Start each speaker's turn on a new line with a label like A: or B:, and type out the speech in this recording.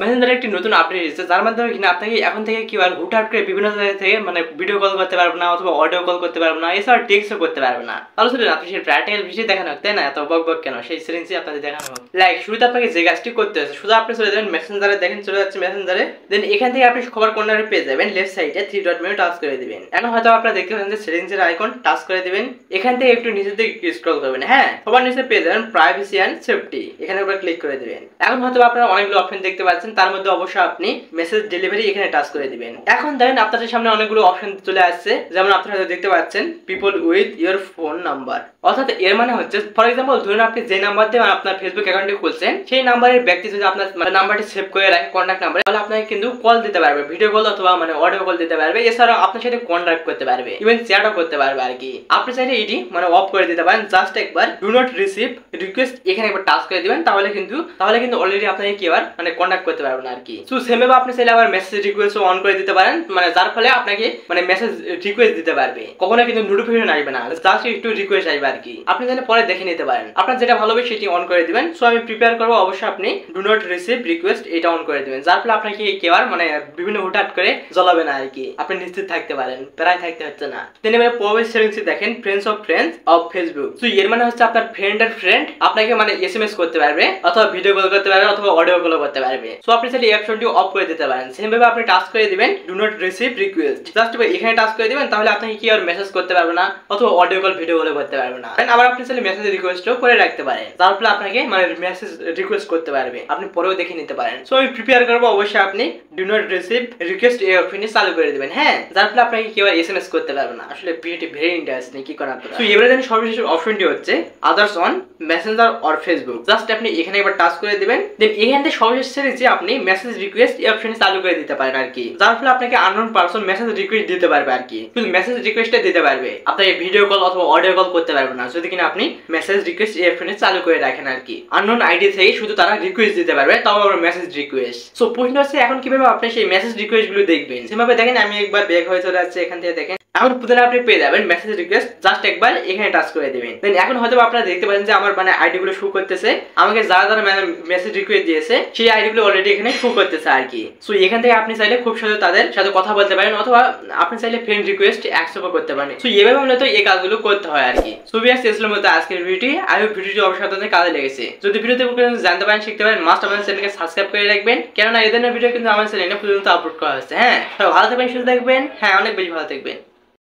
A: মেসেঞ্জারে একটি নতুন আপডেট এসেছে, যার মাধ্যমে কিনা আপনাকে এখন থেকে কি আর হুটহাট করে বিভিন্ন জায়গা থেকে মানে ভিডিও কল করতে পারবে না অথবা অডিও কল করতে পারবে না, এছাড়া টেক্সটও করতে পারবে না। তাহলে শুধু আপনি সেই প্র্যাকটিক্যাল বিষয় দেখানো হোক, তাই না? এত বক বক কেন, সেই সেটিংসই আপনাদের দেখানো হোক। লাইক শুরুতে আপনাকে যে কাজটি করতে হচ্ছে, শুধু আপনি চলে যাবেন মেসেঞ্জারে, দেখেন চলে যাচ্ছে মেসেঞ্জারে। দেন এখান থেকে আপনি খবর কর্নারে পেয়ে যাবেন, লেফট সাইডে 3 ডট মেনু টাচ করে দিবেন। এখন হয়তো আপনারা দেখতে পাচ্ছেন যে সেটিংসের আইকন টাচ করে দিবেন। এখান থেকে একটু নিচের দিকে স্ক্রল করবেন, হ্যাঁ সবার নিচে পেয়ে যাবেন প্রাইভেসি এন্ড সেফটি, এখানে উপর ক্লিক করে দিবেন। এখন হয়তো আপনারা অনেকগুলো অপশন দেখতে পাচ্ছেন, তার মধ্যে অবশ্যই আপনি মেসেজ ডেলিভারি এখানে টাচ করে দিবেন। এখন দেখেন আপনাদের সামনে অনেকগুলো অপশন চলে আসছে, যেমন আপনারা হয়তো দেখতে পাচ্ছেন people with your phone number. অর্থাৎ এর মানে হচ্ছে ফর এক্সাম্পল ধরুন আপনি যে নাম্বার দিয়ে আপনার ফেসবুক অ্যাকাউন্টটি খুলছেন, সেই নাম্বারের ব্যক্তি যদি আপনার মানে নাম্বারটি সেভ করে রাখে কন্ট্যাক্ট নাম্বারে, তাহলে আপনাকে কিন্তু কল দিতে পারবে, ভিডিও কল অথবা মানে অডিও কল দিতে পারবে। এছাড়াও আপনার সাথে কন্ট্যাক্ট করতে পারবে, ইভেন চ্যাটও করতে পারবে আর কি। আপনি চাইলে এটি মানে অফ করে দিতে পারেন, জাস্ট একবার ডু নট রিসিভ রিকোয়েস্ট এখানে একবার টাচ করে দিবেন, তাহলে কিন্তু অলরেডি আপনাকে কি আর মানে কন্ট্যাক্ট করতে পারবেন আর কি। সো সেম ভাবে আপনি চাইলে আবার মেসেজ রিকোয়েস্ট অন করে দিতে পারেন, মানে যার ফলে আপনাকে মানে মেসেজ রিকোয়েস্ট দিতে পারবে, কখনো কিন্তু নোটিফিকেশন আসবে না, জাস্ট একটু রিকোয়েস্ট আসবে আর কি। আপনি চাইলে পরে দেখে নিতে পারেন, আপনার যেটা ভালো হবে সেটি অন করে দিবেন। সো আমি প্রিপেয়ার করবো, অবশ্যই আপনি ডু নট রিসিভ রিকোয়েস্ট এটা অন করে দিবেন, যার ফলে আপনাকে কেউ আর মানে বিভিন্ন হুটহাট করে জ্বলাবে না আর কি, আপনি নিশ্চিত থাকতে পারেন, প্রায় থাকতে হচ্ছে না। দেন এবারে পরের সেটিংসে দেখেন ফ্রেন্ডস অফ ফেসবুক। সো এর মানে হচ্ছে আপনার ফ্রেন্ডের ফ্রেন্ড আপনাকে মানে এসএমএস করতে পারবে অথবা ভিডিও কল করতে পারবে অথবা অডিও কল করতে পারবে। সো আপনি চাইলে এই অপশনটি অফ করে দিতে পারেন। সেম ভাবে আপনি টাচ করে দিবেন do not receive request, just এখানে টাচ করে দিবেন, তাহলে আপনাকে কি আর মেসেজ করতে পারবে না অথবা অডিও কল ভিডিও কল করতে পারবে না। আবার আপনি চাইলে মেসেজ রিকোয়েস্টও করে রাখতে পারেন, যার ফলে আপনাকে মানে মেসেজ রিকোয়েস্ট করতে পারবে, আপনি পরেও দেখে নিতে পারেন। সো আমি প্রিপেয়ার করবো, অবশ্যই আপনি ডু নট রিসিভ রিকোয়েস্ট এই অপশনটি চালু করে দিবেন, হ্যাঁ যার ফলে আপনাকে কেউ আর এসএমএস করতে পারবে না। আসলে ভিডিওটি ভেরি ইন্টারেস্টিং, কি করেন আপনারা। সো এবারে দেন সর্বশেষ অপশনটি হচ্ছে others on Messenger or Facebook, just আপনি এখানে একবার টাচ করে দিবেন। দেন এখান থেকে সর্বশেষ সেটিংসে আপনি মেসেজ রিকোয়েস্ট এই অপশনটি চালু করে দিতে পারেন আর কি, যার ফলে আপনাকে আননোন পারসন মেসেজ রিকোয়েস্ট দিতে পারবে আর কি। শুধু মেসেজ রিকোয়েস্টটা দিতে পারবে, আপনাকে ভিডিও কল অথবা অডিও কল করতে পারবে না, যদি কিনা আপনি মেসেজ রিকোয়েস্ট এই অপশনটি চালু করে রাখেন আর কি। আননোন আইডি থেকে শুধু তারা রিকোয়েস্ট দিতে পারবে, তাও আবার মেসেজ রিকোয়েস্ট। সো প্রশ্ন হচ্ছে এখন কিভাবে আপনি সেই মেসেজ রিকোয়েস্ট গুলো দেখবেন। সেভাবে দেখেন আমি একবার ব্যাক হয়ে চলে যাচ্ছে, এখান থেকে দেখেন এখন প্রথমে আপনি পেয়ে যাবেন মেসেজ রিকোয়েস্ট, জাস্ট একবার এখানে টাচ করে দিবেন। দেন এখন হয়তো আপনারা দেখতে পাচ্ছেন যে আমার মানে আইডি গুলো শো করতেছে, আমাকে যারা যারা মেসেজ রিকোয়েস্ট দিয়েছে সেই আইডি গুলো অলরেডি এখানে শো করতেছে আর কি। সো এখান থেকে আপনি চাইলে খুব সহজে তাদের সাথে কথা বলতে পারেন অথবা আপনি চাইলে ফ্রেন্ড রিকোয়েস্ট অ্যাকসেপ্ট করতে পারেন। সো এইভাবে মূলত এই কাজগুলো করতে হয় আর কি। সো ভিউয়ার্স এই ছিল মূলত আজকের ভিডিওটি। আই হোপ ভিডিওটি অবশ্যই আপনাদের কাজে লেগেছে। যদি ভিডিওতে কোনো জানতে পারেন শিখতে পারেন, মাস্ট আমাদের চ্যানেলকে সাবস্ক্রাইব করে রাখবেন, কেননা এই ধরনের ভিডিও কিন্তু আমাদের চ্যানেলে পর্যন্ত আপলোড করা হচ্ছে। হ্যাঁ ভালো থাকবেন, সুস্থ থাকবেন, হ্যাঁ অনেক বেশি ভালো থাকবেন।